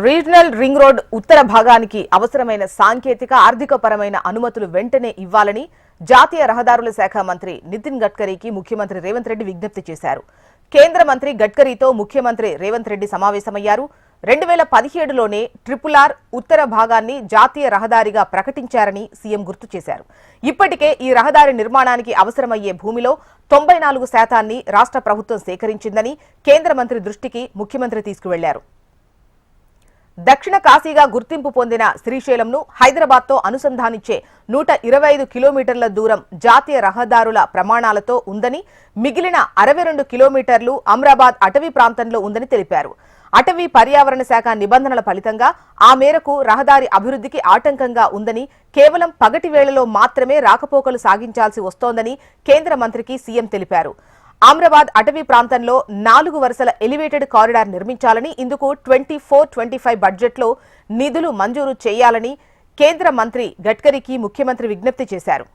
Regional ring road ఉత్తర భాగానికి అవసరమైన సాంకేతిక ఆర్థిక పరమైన అనుమతులు వెంటనే ఇవ్వాలని జాతీయ రహదారుల శాఖ మంత్రి నితిన్ గడ్కరీకి ముఖ్యమంత్రి రేవంత్ రెడ్డి విజ్ఞప్తి చేశారు. కేంద్ర మంత్రి గడ్కరీతో ముఖ్యమంత్రి రేవంత్ రెడ్డి సమావేశమయ్యారు. 2017లోనే RRR ఉత్తర భాగాన్ని జాతీయ రహదారిగా ప్రకటించారని సీఎం గుర్తు చేశారు. ఇప్పటికే ఈ రహదారి నిర్మాణానికి అవసరమయ్యే భూమిలో 94% రాష్ట్ర ప్రభుత్వం సేకరించిందని కేంద్ర మంత్రి దృష్టికి ముఖ్యమంత్రి తీసుకువెళ్లారు. దక్షిణ కాశీగా గుర్తింపు పొందిన శ్రీశైలంను హైదరాబాద్తో అనుసంధానించే 125 కిలోమీటర్ల దూరం జాతీయ రహదారుల ప్రమాణాలతో ఉందని, మిగిలిన 62 కిలోమీటర్లు అమ్రాబాద్ అటవీ ప్రాంతంలో ఉందని తెలిపారు. అటవీ పర్యావరణ శాఖ నిబంధనల ఫలితంగా ఆ మేరకు రహదారి అభివృద్ధికి ఆటంకంగా ఉందని, కేవలం పగటి వేళలో మాత్రమే రాకపోకలు సాగించాల్సి వస్తోందని కేంద్ర మంత్రికి సీఎం తెలిపారు. అమ్రాబాద్ అటవీ ప్రాంతంలో 4 వరుసల ఎలివేటెడ్ కారిడార్ నిర్మించాలని, ఇందుకు 24-25 బడ్జెట్లో నిధులు మంజూరు చేయాలని కేంద్ర మంత్రి గడ్కరీకి ముఖ్యమంత్రి విజ్ఞప్తి చేశారు.